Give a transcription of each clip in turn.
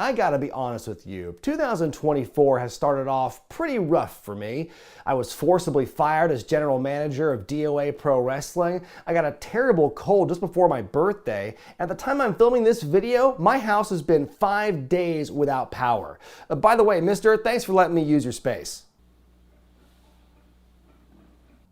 I gotta be honest with you, 2024 has started off pretty rough for me. I was forcibly fired as general manager of DOA Pro Wrestling. I got a terrible cold just before my birthday. At the time I'm filming this video, my house has been 5 days without power. By the way, mister, thanks for letting me use your space.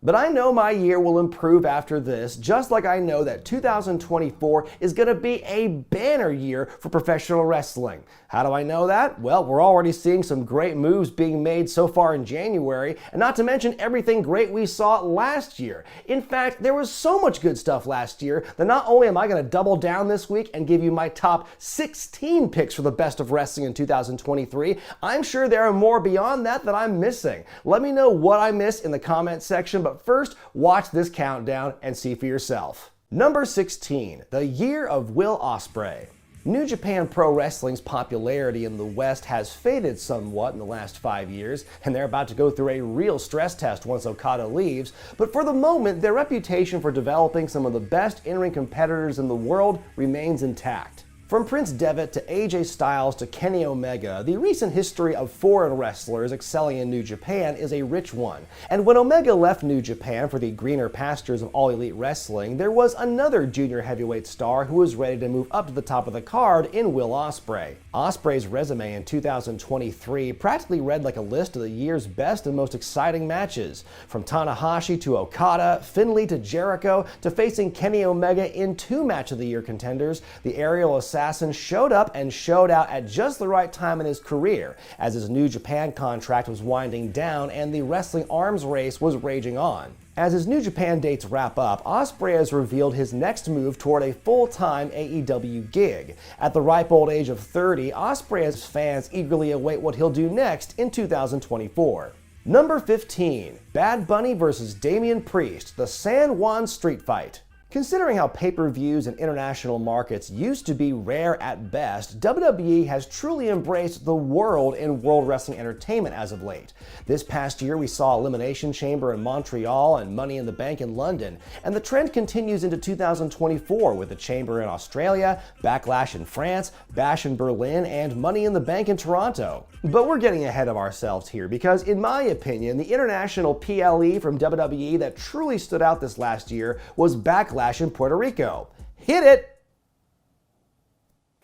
But I know my year will improve after this, just like I know that 2024 is going to be a banner year for professional wrestling. How do I know that? Well, we're already seeing some great moves being made so far in January, and not to mention everything great we saw last year. In fact, there was so much good stuff last year that not only am I going to double down this week and give you my top 16 picks for the best of wrestling in 2023, I'm sure there are more beyond that I'm missing. Let me know what I missed in the comment section, but first, watch this countdown and see for yourself. Number 16, the year of Will Ospreay. New Japan Pro Wrestling's popularity in the West has faded somewhat in the last 5 years, and they're about to go through a real stress test once Okada leaves, but for the moment, their reputation for developing some of the best in-ring competitors in the world remains intact. From Prince Devitt to AJ Styles to Kenny Omega, the recent history of foreign wrestlers excelling in New Japan is a rich one. And when Omega left New Japan for the greener pastures of All Elite Wrestling, there was another junior heavyweight star who was ready to move up to the top of the card in Will Ospreay. Ospreay's resume in 2023 practically read like a list of the year's best and most exciting matches. From Tanahashi to Okada, Finlay to Jericho, to facing Kenny Omega in 2 Match of the Year contenders, the aerial assassin showed up and showed out at just the right time in his career, as his New Japan contract was winding down and the wrestling arms race was raging on. As his New Japan dates wrap up, Ospreay has revealed his next move toward a full-time AEW gig. At the ripe old age of 30, Ospreay's fans eagerly await what he'll do next in 2024. Number 15, Bad Bunny vs. Damian Priest, the San Juan Street Fight. Considering how pay-per-views in international markets used to be rare at best, WWE has truly embraced the world in World Wrestling Entertainment as of late. This past year we saw Elimination Chamber in Montreal and Money in the Bank in London, and the trend continues into 2024 with the Chamber in Australia, Backlash in France, Bash in Berlin, and Money in the Bank in Toronto. But we're getting ahead of ourselves here because, in my opinion, the international PLE from WWE that truly stood out this last year was Backlash in Puerto Rico. Hit it!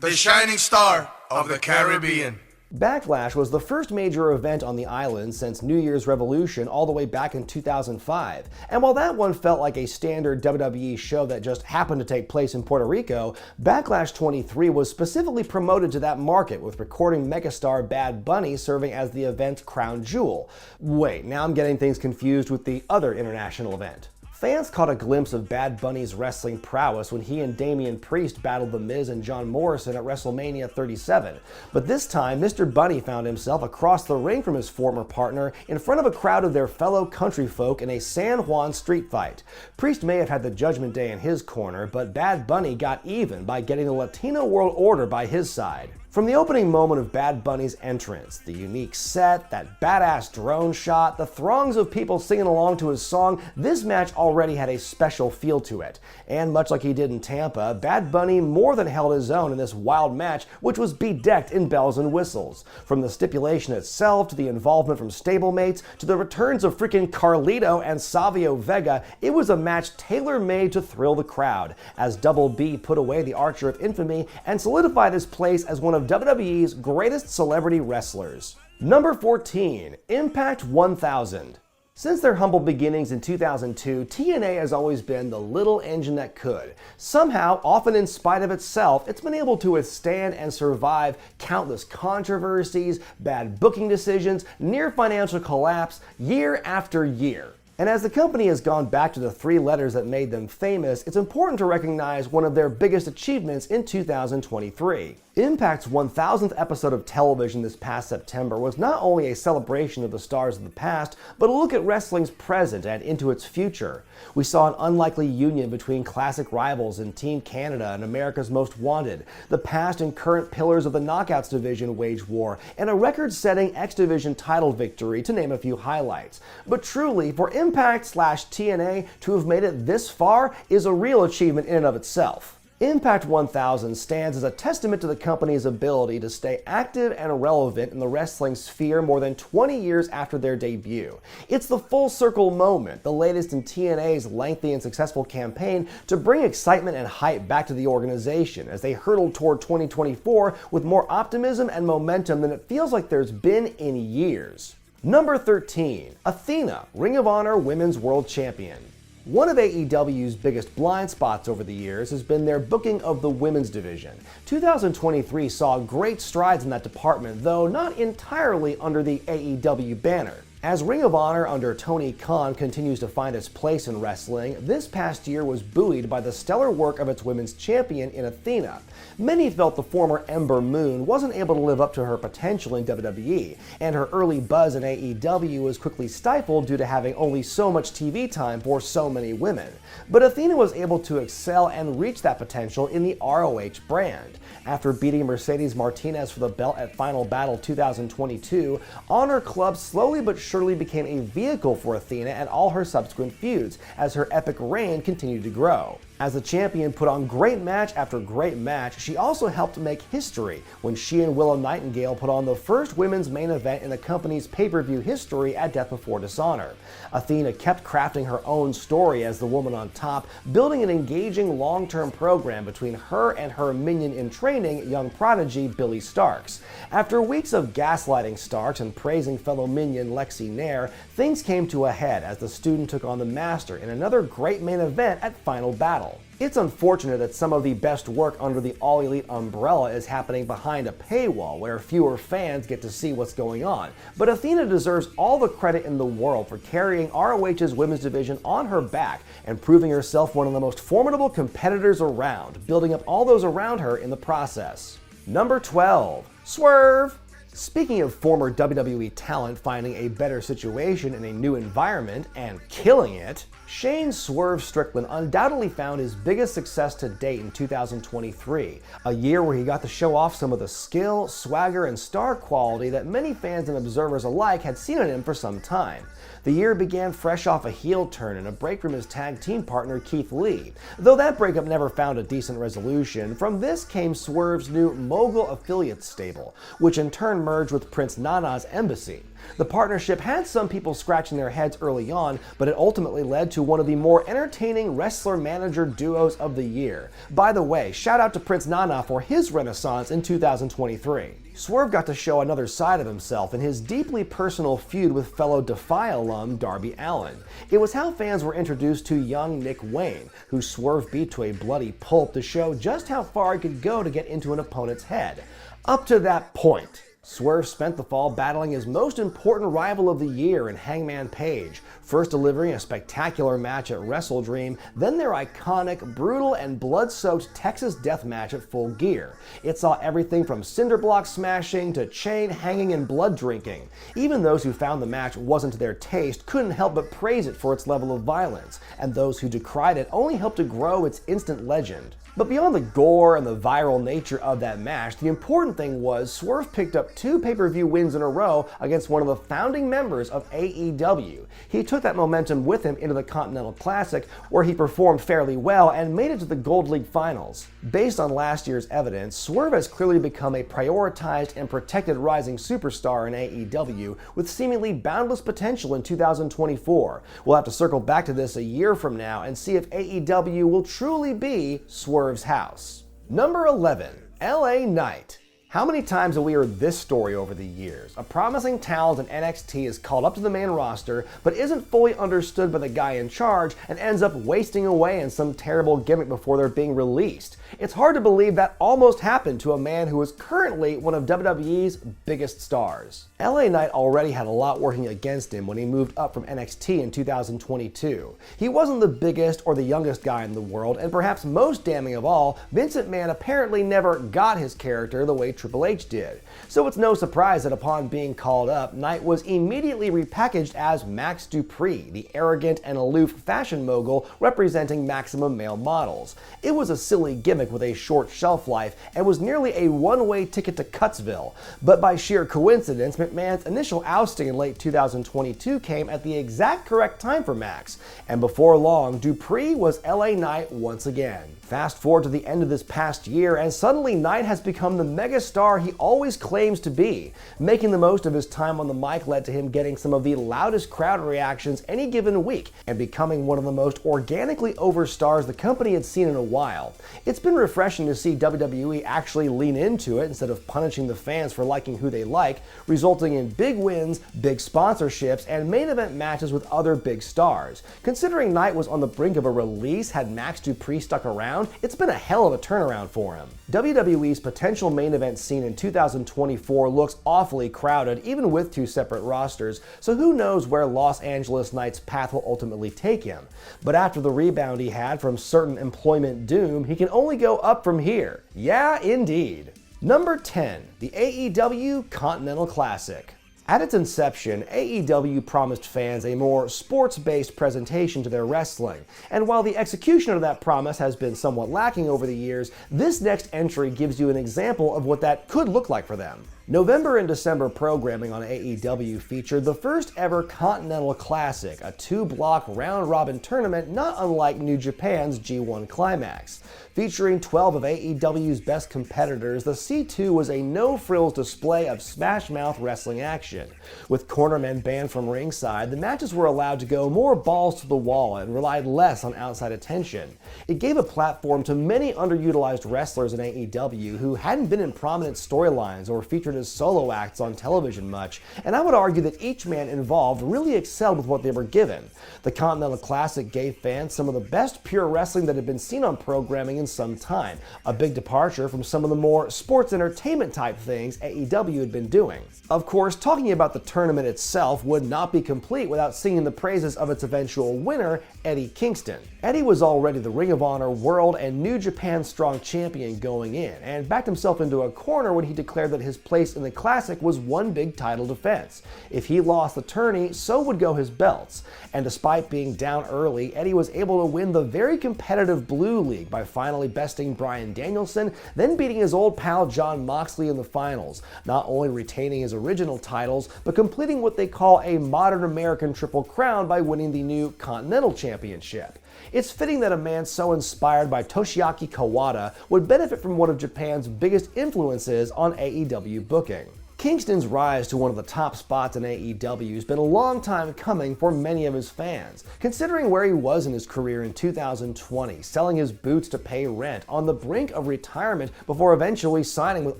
The shining star of the Caribbean. Backlash was the first major event on the island since New Year's Revolution all the way back in 2005. And while that one felt like a standard WWE show that just happened to take place in Puerto Rico, Backlash 23 was specifically promoted to that market, with recording megastar Bad Bunny serving as the event's crown jewel. Wait, now I'm getting things confused with the other international event. Fans caught a glimpse of Bad Bunny's wrestling prowess when he and Damian Priest battled The Miz and John Morrison at WrestleMania 37. But this time, Mr. Bunny found himself across the ring from his former partner in front of a crowd of their fellow country folk in a San Juan street fight. Priest may have had the Judgment Day in his corner, but Bad Bunny got even by getting the Latino World Order by his side. From the opening moment of Bad Bunny's entrance, the unique set, that badass drone shot, the throngs of people singing along to his song, this match already had a special feel to it. And much like he did in Tampa, Bad Bunny more than held his own in this wild match, which was bedecked in bells and whistles. From the stipulation itself, to the involvement from stablemates, to the returns of freaking Carlito and Savio Vega, it was a match tailor-made to thrill the crowd, as Double B put away the Archer of Infamy and solidified his place as one of WWE's greatest celebrity wrestlers. Number 14, Impact 1000. Since their humble beginnings in 2002, TNA has always been the little engine that could. Somehow, often in spite of itself, it's been able to withstand and survive countless controversies, bad booking decisions, near financial collapse, year after year. And as the company has gone back to the 3 letters that made them famous, it's important to recognize one of their biggest achievements in 2023. Impact's 1000th episode of television this past September was not only a celebration of the stars of the past, but a look at wrestling's present and into its future. We saw an unlikely union between classic rivals in Team Canada and America's Most Wanted, the past and current pillars of the Knockouts division wage war, and a record-setting X Division title victory, to name a few highlights. But truly, for Impact/TNA to have made it this far is a real achievement in and of itself. Impact 1000 stands as a testament to the company's ability to stay active and relevant in the wrestling sphere more than 20 years after their debut. It's the full circle moment, the latest in TNA's lengthy and successful campaign to bring excitement and hype back to the organization as they hurtle toward 2024 with more optimism and momentum than it feels like there's been in years. Number 13, Athena, Ring of Honor Women's World Champion. One of AEW's biggest blind spots over the years has been their booking of the women's division. 2023 saw great strides in that department, though not entirely under the AEW banner. As Ring of Honor under Tony Khan continues to find its place in wrestling, this past year was buoyed by the stellar work of its women's champion in Athena. Many felt the former Ember Moon wasn't able to live up to her potential in WWE, and her early buzz in AEW was quickly stifled due to having only so much TV time for so many women. But Athena was able to excel and reach that potential in the ROH brand. After beating Mercedes Martinez for the belt at Final Battle 2022, Honor Club slowly but surely became a vehicle for Athena and all her subsequent feuds, as her epic reign continued to grow. As the champion put on great match after great match, she also helped make history when she and Willow Nightingale put on the first women's main event in the company's pay-per-view history at Death Before Dishonor. Athena kept crafting her own story as the woman on top, building an engaging long-term program between her and her minion in training, young prodigy Billy Starks. After weeks of gaslighting Starks and praising fellow minion Lexi Nair, things came to a head as the student took on the master in another great main event at Final Battle. It's unfortunate that some of the best work under the All Elite umbrella is happening behind a paywall where fewer fans get to see what's going on, but Athena deserves all the credit in the world for carrying ROH's women's division on her back and proving herself one of the most formidable competitors around, building up all those around her in the process. Number 12, Swerve. Speaking of former WWE talent finding a better situation in a new environment and killing it, Shane Swerve Strickland undoubtedly found his biggest success to date in 2023, a year where he got to show off some of the skill, swagger, and star quality that many fans and observers alike had seen in him for some time. The year began fresh off a heel turn and a break from his tag team partner Keith Lee. Though that breakup never found a decent resolution, from this came Swerve's new Mogul Affiliates stable, which in turn merged with Prince Nana's Embassy. The partnership had some people scratching their heads early on, but it ultimately led to one of the more entertaining wrestler-manager duos of the year. By the way, shout out to Prince Nana for his renaissance in 2023. Swerve got to show another side of himself in his deeply personal feud with fellow Defy alum Darby Allin. It was how fans were introduced to young Nick Wayne, who Swerve beat to a bloody pulp to show just how far he could go to get into an opponent's head. Up to that point, Swerve spent the fall battling his most important rival of the year in Hangman Page, first delivering a spectacular match at WrestleDream, then their iconic, brutal, and blood-soaked Texas death match at Full Gear. It saw everything from cinderblock smashing to chain hanging and blood drinking. Even those who found the match wasn't to their taste couldn't help but praise it for its level of violence, and those who decried it only helped to grow its instant legend. But beyond the gore and the viral nature of that match, the important thing was Swerve picked up 2 pay-per-view wins in a row against one of the founding members of AEW. He took that momentum with him into the Continental Classic, where he performed fairly well and made it to the Gold League Finals. Based on last year's evidence, Swerve has clearly become a prioritized and protected rising superstar in AEW with seemingly boundless potential in 2024. We'll have to circle back to this a year from now and see if AEW will truly be Swerve's house. Number 11, LA Knight. How many times have we heard this story over the years? A promising talent in NXT is called up to the main roster, but isn't fully understood by the guy in charge and ends up wasting away in some terrible gimmick before they're being released. It's hard to believe that almost happened to a man who is currently one of WWE's biggest stars. LA Knight already had a lot working against him when he moved up from NXT in 2022. He wasn't the biggest or the youngest guy in the world, and perhaps most damning of all, Vince McMahon apparently never got his character the way Triple H did. So it's no surprise that upon being called up, Knight was immediately repackaged as Max Dupree, the arrogant and aloof fashion mogul representing maximum male models. It was a silly gimmick with a short shelf life and was nearly a one-way ticket to Cutsville. But by sheer coincidence, McMahon's initial ousting in late 2022 came at the exact correct time for Max, and before long, Dupree was LA Knight once again. Fast forward to the end of this past year, and suddenly Knight has become the megastar he always claims to be. Making the most of his time on the mic led to him getting some of the loudest crowd reactions any given week, and becoming one of the most organically over stars the company had seen in a while. It's been refreshing to see WWE actually lean into it instead of punishing the fans for liking who they like, resulting in big wins, big sponsorships, and main event matches with other big stars. Considering Knight was on the brink of a release had Max Dupree stuck around, it's been a hell of a turnaround for him. WWE's potential main event scene in 2024 looks awfully crowded, even with two separate rosters, so who knows where Los Angeles Knight's path will ultimately take him. But after the rebound he had from certain employment doom, he can only go up from here. Yeah, indeed. Number 10, the AEW Continental Classic. At its inception, AEW promised fans a more sports-based presentation to their wrestling, and while the execution of that promise has been somewhat lacking over the years, this next entry gives you an example of what that could look like for them. November and December programming on AEW featured the first ever Continental Classic, a two-block round-robin tournament not unlike New Japan's G1 Climax. Featuring 12 of AEW's best competitors, the C2 was a no-frills display of smash-mouth wrestling action. With cornermen banned from ringside, the matches were allowed to go more balls to the wall and relied less on outside attention. It gave a platform to many underutilized wrestlers in AEW who hadn't been in prominent storylines or featured as solo acts on television much, and I would argue that each man involved really excelled with what they were given. The Continental Classic gave fans some of the best pure wrestling that had been seen on programming in some time, a big departure from some of the more sports entertainment type things AEW had been doing. Of course, talking about the tournament itself would not be complete without singing the praises of its eventual winner, Eddie Kingston. Eddie was already the Ring of Honor World and New Japan Strong Champion going in, and backed himself into a corner when he declared that his place in the Classic was one big title defense. If he lost the tourney, so would go his belts. And despite being down early, Eddie was able to win the very competitive Blue League by finally besting Bryan Danielson, then beating his old pal Jon Moxley in the finals, not only retaining his original titles, but completing what they call a modern American Triple Crown by winning the new Continental Championship. It's fitting that a man so inspired by Toshiaki Kawada would benefit from one of Japan's biggest influences on AEW booking. Kingston's rise to one of the top spots in AEW has been a long time coming for many of his fans. Considering where he was in his career in 2020, selling his boots to pay rent, on the brink of retirement before eventually signing with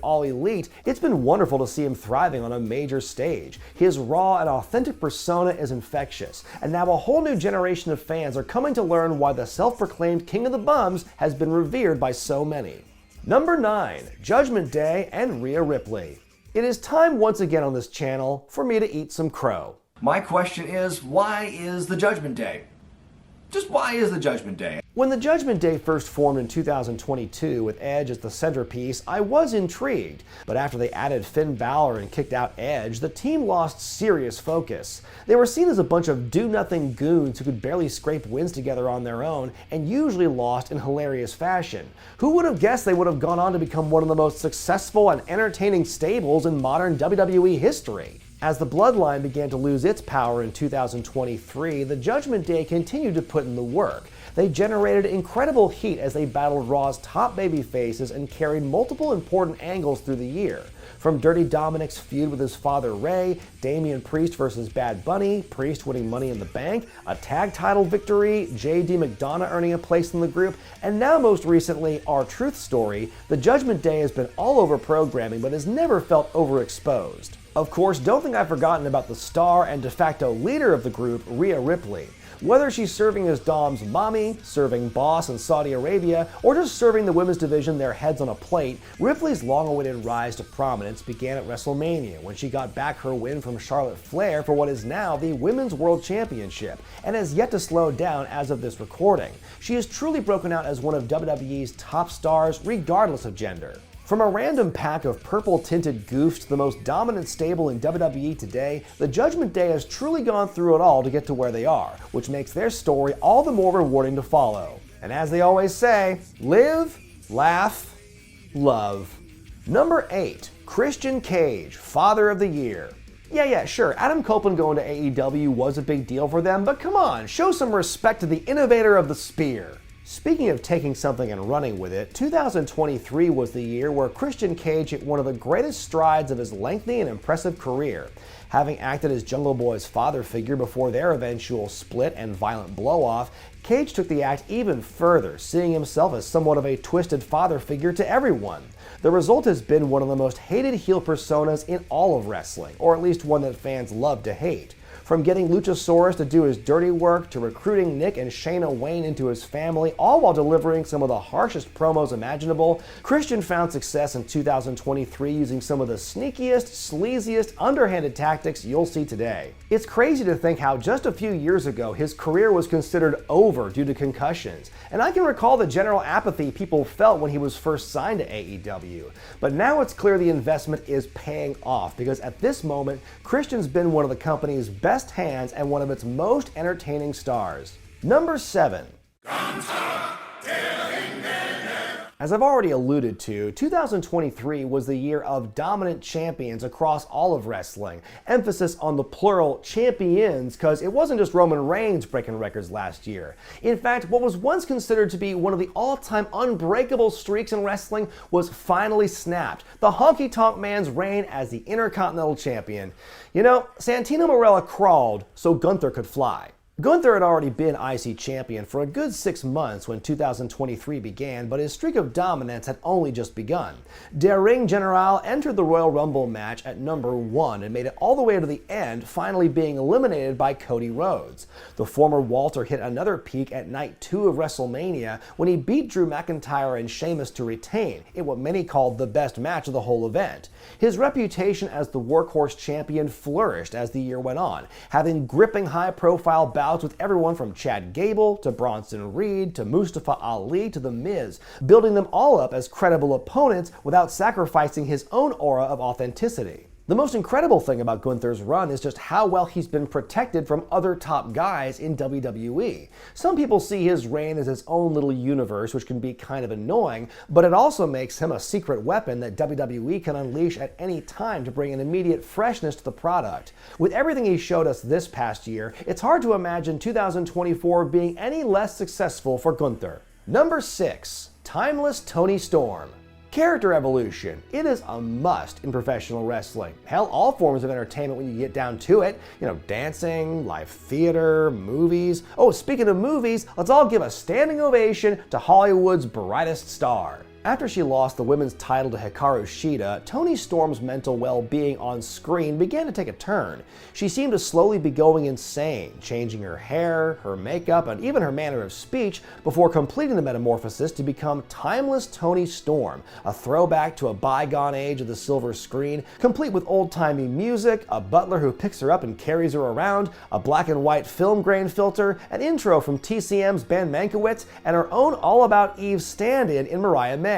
All Elite, it's been wonderful to see him thriving on a major stage. His raw and authentic persona is infectious, and now a whole new generation of fans are coming to learn why the self-proclaimed King of the Bums has been revered by so many. Number 9, Judgment Day and Rhea Ripley. It is time once again on this channel for me to eat some crow. My question is, why is the Judgment Day? Just why is the Judgment Day? When the Judgment Day first formed in 2022 with Edge as the centerpiece, I was intrigued. But after they added Finn Balor and kicked out Edge, the team lost serious focus. They were seen as a bunch of do-nothing goons who could barely scrape wins together on their own and usually lost in hilarious fashion. Who would have guessed they would have gone on to become one of the most successful and entertaining stables in modern WWE history? As the Bloodline began to lose its power in 2023, the Judgment Day continued to put in the work. They generated incredible heat as they battled Raw's top babyfaces and carried multiple important angles through the year. From Dirty Dominic's feud with his father Ray, Damian Priest versus Bad Bunny, Priest winning Money in the Bank, a tag title victory, JD McDonough earning a place in the group, and now most recently, R-Truth story, the Judgment Day has been all over programming but has never felt overexposed. Of course, don't think I've forgotten about the star and de facto leader of the group, Rhea Ripley. Whether she's serving as Dom's mommy, serving boss in Saudi Arabia, or just serving the women's division their heads on a plate, Ripley's long-awaited rise to prominence began at WrestleMania when she got back her win from Charlotte Flair for what is now the Women's World Championship, and has yet to slow down as of this recording. She has truly broken out as one of WWE's top stars regardless of gender. From a random pack of purple-tinted goofs to the most dominant stable in WWE today, the Judgment Day has truly gone through it all to get to where they are, which makes their story all the more rewarding to follow. And as they always say, live, laugh, love. Number 8. Christian Cage, Father of the Year. Yeah, sure, Adam Copeland going to AEW was a big deal for them, but come on, show some respect to the innovator of the spear. Speaking of taking something and running with it, 2023 was the year where Christian Cage hit one of the greatest strides of his lengthy and impressive career. Having acted as Jungle Boy's father figure before their eventual split and violent blow-off, Cage took the act even further, seeing himself as somewhat of a twisted father figure to everyone. The result has been one of the most hated heel personas in all of wrestling, or at least one that fans love to hate. From getting Luchasaurus to do his dirty work, to recruiting Nick and Shayna Wayne into his family, all while delivering some of the harshest promos imaginable, Christian found success in 2023 using some of the sneakiest, sleaziest, underhanded tactics you'll see today. It's crazy to think how just a few years ago his career was considered over due to concussions, and I can recall the general apathy people felt when he was first signed to AEW. But now it's clear the investment is paying off, because at this moment, Christian's been one of the company's best hands and one of its most entertaining stars. Number 7. As I've already alluded to, 2023 was the year of dominant champions across all of wrestling. Emphasis on the plural champions, because it wasn't just Roman Reigns breaking records last year. In fact, what was once considered to be one of the all-time unbreakable streaks in wrestling was finally snapped. The Honky Tonk Man's reign as the Intercontinental Champion. You know, Santino Marella crawled so Gunther could fly. Gunther had already been IC champion for a good 6 months when 2023 began, but his streak of dominance had only just begun. Der Ring General entered the Royal Rumble match at number 1 and made it all the way to the end, finally being eliminated by Cody Rhodes. The former Walter hit another peak at night 2 of WrestleMania when he beat Drew McIntyre and Sheamus to retain, in what many called the best match of the whole event. His reputation as the workhorse champion flourished as the year went on, having gripping high-profile bouts with everyone from Chad Gable to Bronson Reed to Mustafa Ali to The Miz, building them all up as credible opponents without sacrificing his own aura of authenticity. The most incredible thing about Gunther's run is just how well he's been protected from other top guys in WWE. Some people see his reign as his own little universe, which can be kind of annoying, but it also makes him a secret weapon that WWE can unleash at any time to bring an immediate freshness to the product. With everything he showed us this past year, it's hard to imagine 2024 being any less successful for Gunther. Number 6. Timeless Toni Storm. Character evolution. It is a must in professional wrestling. Hell, all forms of entertainment when you get down to it. You know, dancing, live theater, movies. Oh, speaking of movies, let's all give a standing ovation to Hollywood's brightest star. After she lost the women's title to Hikaru Shida, Toni Storm's mental well-being on screen began to take a turn. She seemed to slowly be going insane, changing her hair, her makeup, and even her manner of speech before completing the metamorphosis to become Timeless Toni Storm, a throwback to a bygone age of the silver screen, complete with old-timey music, a butler who picks her up and carries her around, a black and white film grain filter, an intro from TCM's Ben Mankiewicz, and her own All About Eve stand-in in Mariah May.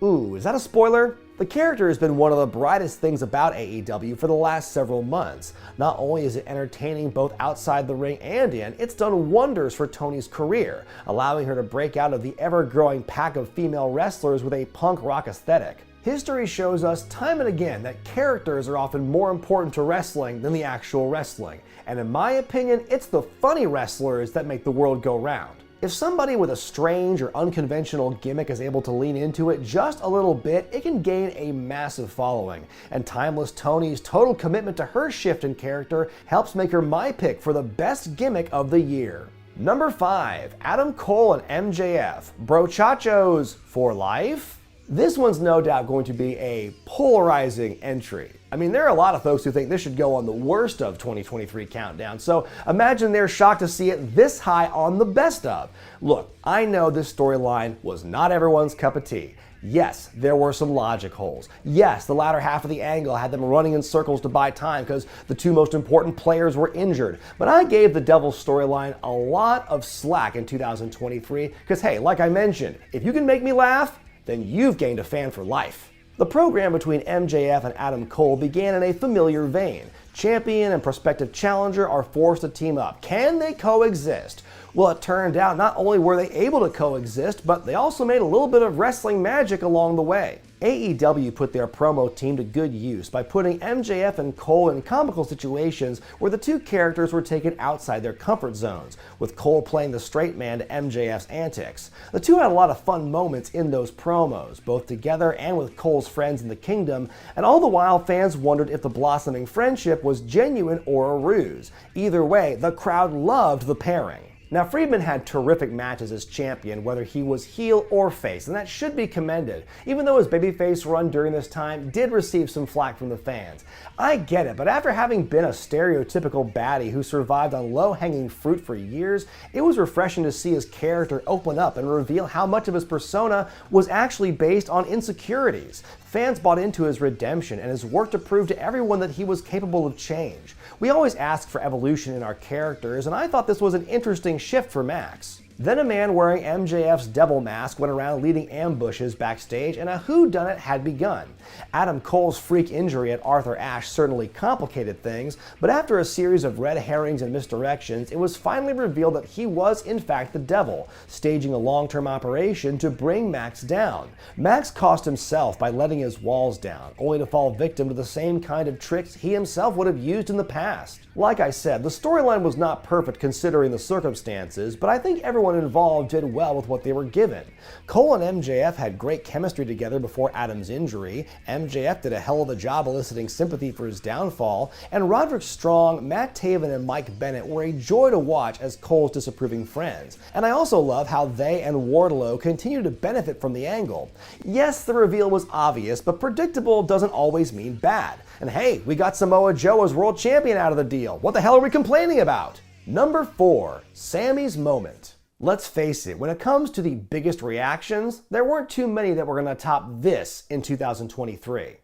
Ooh, is that a spoiler? The character has been one of the brightest things about AEW for the last several months. Not only is it entertaining both outside the ring and in, it's done wonders for Toni's career, allowing her to break out of the ever-growing pack of female wrestlers with a punk rock aesthetic. History shows us time and again that characters are often more important to wrestling than the actual wrestling, and in my opinion, it's the funny wrestlers that make the world go round. If somebody with a strange or unconventional gimmick is able to lean into it just a little bit, it can gain a massive following. And Timeless Toni's total commitment to her shift in character helps make her my pick for the best gimmick of the year. Number 5. Adam Cole and MJF. Brochachos for life? This one's no doubt going to be a polarizing entry. I mean, there are a lot of folks who think this should go on the worst of 2023 countdown, so imagine they're shocked to see it this high on the best of. Look, I know this storyline was not everyone's cup of tea. Yes, there were some logic holes. Yes, the latter half of the angle had them running in circles to buy time because the two most important players were injured. But I gave the Devil's storyline a lot of slack in 2023 because, hey, like I mentioned, if you can make me laugh, then you've gained a fan for life. The program between MJF and Adam Cole began in a familiar vein. Champion and prospective challenger are forced to team up. Can they coexist? Well, it turned out not only were they able to coexist, but they also made a little bit of wrestling magic along the way. AEW put their promo team to good use by putting MJF and Cole in comical situations where the two characters were taken outside their comfort zones, with Cole playing the straight man to MJF's antics. The two had a lot of fun moments in those promos, both together and with Cole's friends in the Kingdom, and all the while fans wondered if the blossoming friendship was genuine or a ruse. Either way, the crowd loved the pairing. Now, Friedman had terrific matches as champion, whether he was heel or face, and that should be commended, even though his babyface run during this time did receive some flack from the fans. I get it, but after having been a stereotypical baddie who survived on low-hanging fruit for years, it was refreshing to see his character open up and reveal how much of his persona was actually based on insecurities. Fans bought into his redemption and his work to prove to everyone that he was capable of change. We always ask for evolution in our characters, and I thought this was an interesting shift for Max. Then a man wearing MJF's devil mask went around leading ambushes backstage, and a whodunit had begun. Adam Cole's freak injury at Arthur Ashe certainly complicated things, but after a series of red herrings and misdirections, it was finally revealed that he was in fact the devil, staging a long-term operation to bring Max down. Max cost himself by letting his walls down, only to fall victim to the same kind of tricks he himself would have used in the past. Like I said, the storyline was not perfect considering the circumstances, but I think everyone involved did well with what they were given. Cole and MJF had great chemistry together before Adam's injury, MJF did a hell of a job eliciting sympathy for his downfall, and Roderick Strong, Matt Taven, and Mike Bennett were a joy to watch as Cole's disapproving friends. And I also love how they and Wardlow continue to benefit from the angle. Yes, the reveal was obvious, but predictable doesn't always mean bad. And hey, we got Samoa Joe as world champion out of the deal. What the hell are we complaining about? Number 4, Sammy's moment. Let's face it, when it comes to the biggest reactions, there weren't too many that were going to top this in 2023.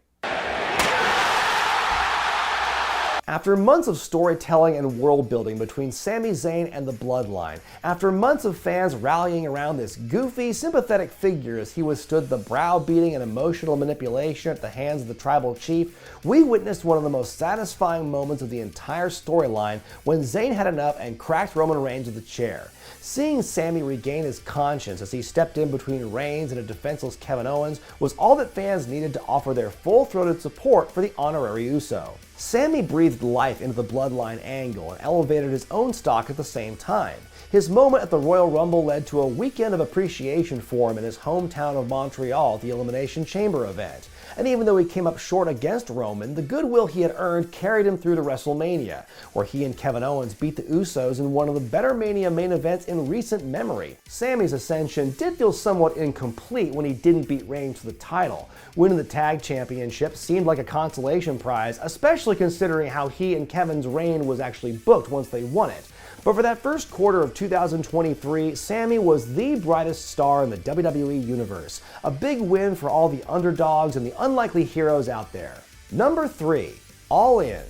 After months of storytelling and world building between Sami Zayn and the Bloodline, after months of fans rallying around this goofy, sympathetic figure as he withstood the browbeating and emotional manipulation at the hands of the tribal chief, we witnessed one of the most satisfying moments of the entire storyline when Zayn had enough and cracked Roman Reigns with a chair. Seeing Sami regain his conscience as he stepped in between Reigns and a defenseless Kevin Owens was all that fans needed to offer their full-throated support for the honorary Uso. Sami breathed life into the Bloodline angle and elevated his own stock at the same time. His moment at the Royal Rumble led to a weekend of appreciation for him in his hometown of Montreal at the Elimination Chamber event. And even though he came up short against Roman, the goodwill he had earned carried him through to WrestleMania, where he and Kevin Owens beat the Usos in one of the better Mania main events in recent memory. Sami's ascension did feel somewhat incomplete when he didn't beat Reigns for the title. Winning the tag championship seemed like a consolation prize, especially considering how he and Kevin's reign was actually booked once they won it. But for that first quarter of 2023, Sami was the brightest star in the WWE Universe. A big win for all the underdogs and the unlikely heroes out there. Number 3, All In.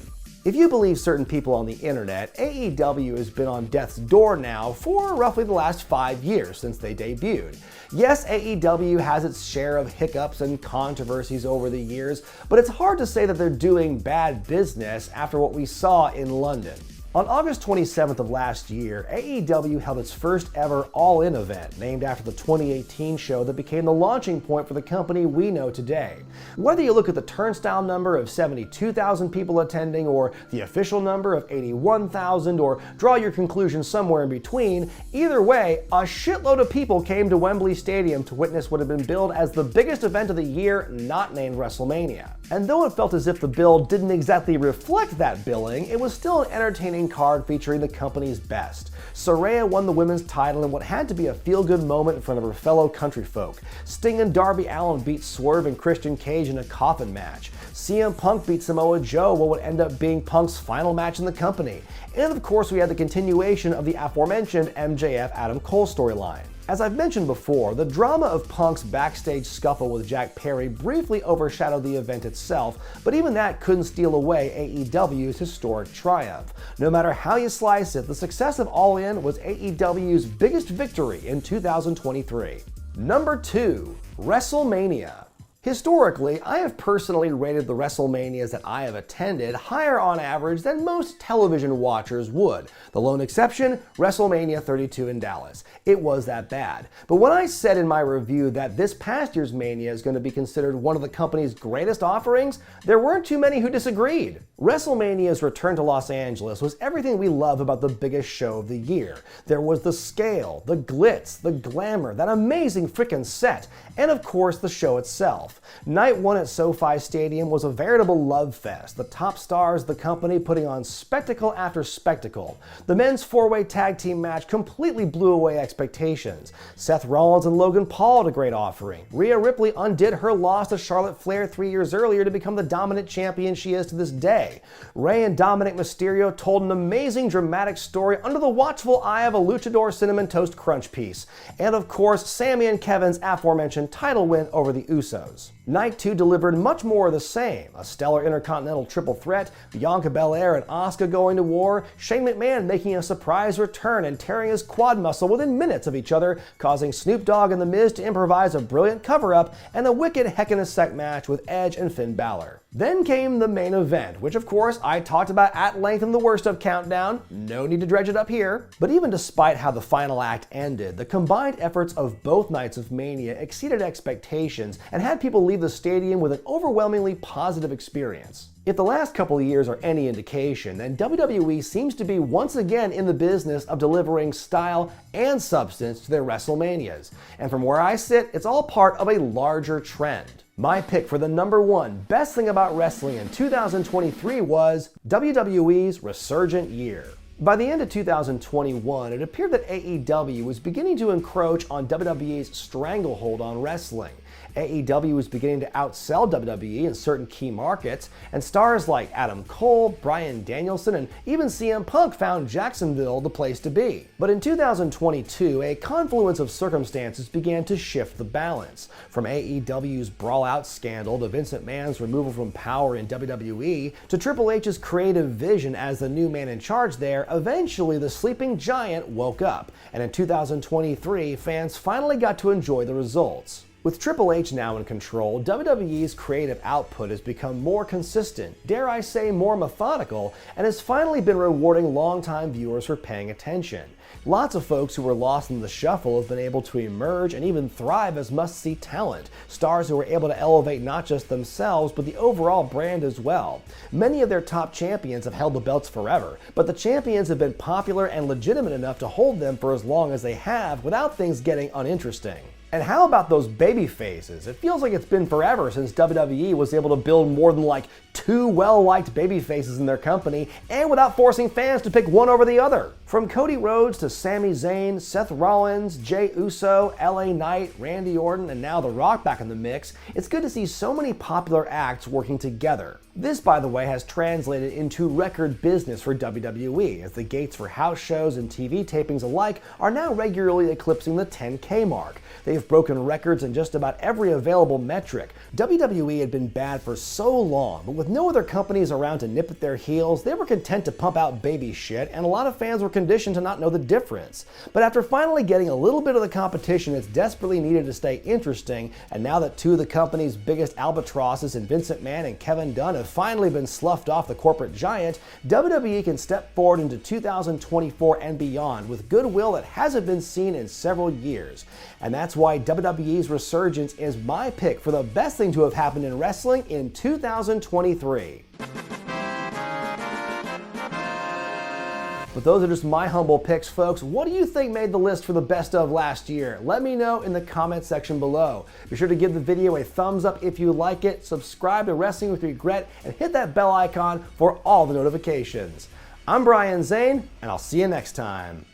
If you believe certain people on the internet, AEW has been on death's door now for roughly the last 5 years since they debuted. Yes, AEW has its share of hiccups and controversies over the years, but it's hard to say that they're doing bad business after what we saw in London. On August 27th of last year, AEW held its first ever All In event, named after the 2018 show that became the launching point for the company we know today. Whether you look at the turnstile number of 72,000 people attending, or the official number of 81,000, or draw your conclusion somewhere in between, either way, a shitload of people came to Wembley Stadium to witness what had been billed as the biggest event of the year, not named WrestleMania. And though it felt as if the bill didn't exactly reflect that billing, it was still an entertaining card featuring the company's best. Saraya won the women's title in what had to be a feel-good moment in front of her fellow country folk. Sting and Darby Allin beat Swerve and Christian Cage in a coffin match. CM Punk beat Samoa Joe what would end up being Punk's final match in the company. And of course we had the continuation of the aforementioned MJF Adam Cole storyline. As I've mentioned before, the drama of Punk's backstage scuffle with Jack Perry briefly overshadowed the event itself, but even that couldn't steal away AEW's historic triumph. No matter how you slice it, the success of All In was AEW's biggest victory in 2023. Number 2, WrestleMania. Historically, I have personally rated the WrestleManias that I have attended higher on average than most television watchers would. The lone exception, WrestleMania 32 in Dallas. It was that bad. But when I said in my review that this past year's Mania is going to be considered one of the company's greatest offerings, there weren't too many who disagreed. WrestleMania's return to Los Angeles was everything we love about the biggest show of the year. There was the scale, the glitz, the glamour, that amazing frickin' set, and of course the show itself. Night one at SoFi Stadium was a veritable love fest, the top stars of the company putting on spectacle after spectacle. The men's four-way tag team match completely blew away expectations. Seth Rollins and Logan Paul had a great offering. Rhea Ripley undid her loss to Charlotte Flair 3 years earlier to become the dominant champion she is to this day. Rey and Dominic Mysterio told an amazing dramatic story under the watchful eye of a luchador cinnamon toast crunch piece. And of course, Sami and Kevin's aforementioned title win over the Usos. Night 2 delivered much more of the same. A stellar intercontinental triple threat, Bianca Belair and Asuka going to war, Shane McMahon making a surprise return and tearing his quad muscle within minutes of each other, causing Snoop Dogg and The Miz to improvise a brilliant cover-up, and a wicked heck-in-a-sec match with Edge and Finn Balor. Then came the main event, which of course I talked about at length in the Worst of Countdown. No need to dredge it up here. But even despite how the final act ended, the combined efforts of both nights of Mania exceeded expectations and had people leave the stadium with an overwhelmingly positive experience. If the last couple of years are any indication, then WWE seems to be once again in the business of delivering style and substance to their WrestleManias. And from where I sit, it's all part of a larger trend. My pick for the number one best thing about wrestling in 2023 was WWE's resurgent year. By the end of 2021, it appeared that AEW was beginning to encroach on WWE's stranglehold on wrestling. AEW was beginning to outsell WWE in certain key markets, and stars like Adam Cole, Bryan Danielson, and even CM Punk found Jacksonville the place to be. But in 2022, a confluence of circumstances began to shift the balance. From AEW's brawl-out scandal to Vince McMahon's removal from power in WWE to Triple H's creative vision as the new man in charge there, eventually the sleeping giant woke up, and in 2023, fans finally got to enjoy the results. With Triple H now in control, WWE's creative output has become more consistent, dare I say more methodical, and has finally been rewarding longtime viewers for paying attention. Lots of folks who were lost in the shuffle have been able to emerge and even thrive as must-see talent, stars who were able to elevate not just themselves, but the overall brand as well. Many of their top champions have held the belts forever, but the champions have been popular and legitimate enough to hold them for as long as they have without things getting uninteresting. And how about those baby faces? It feels like it's been forever since WWE was able to build more than like 2 well-liked baby faces in their company, and without forcing fans to pick one over the other. From Cody Rhodes to Sami Zayn, Seth Rollins, Jey Uso, LA Knight, Randy Orton, and now The Rock back in the mix, it's good to see so many popular acts working together. This, by the way, has translated into record business for WWE, as the gates for house shows and TV tapings alike are now regularly eclipsing the 10K mark. They've broken records in just about every available metric. WWE had been bad for so long, but with no other companies around to nip at their heels, they were content to pump out baby shit, and a lot of fans were conditioned to not know the difference. But after finally getting a little bit of the competition it's desperately needed to stay interesting, and now that 2 of the company's biggest albatrosses in Vince McMahon and Kevin Dunn have finally been sloughed off the corporate giant, WWE can step forward into 2024 and beyond with goodwill that hasn't been seen in several years. And that's why WWE's resurgence is my pick for the best thing to have happened in wrestling in 2023. But those are just my humble picks, folks. What do you think made the list for the best of last year? Let me know in the comment section below. Be sure to give the video a thumbs up if you like it, subscribe to Wrestling with Regret, and hit that bell icon for all the notifications. I'm Brian Zane, and I'll see you next time.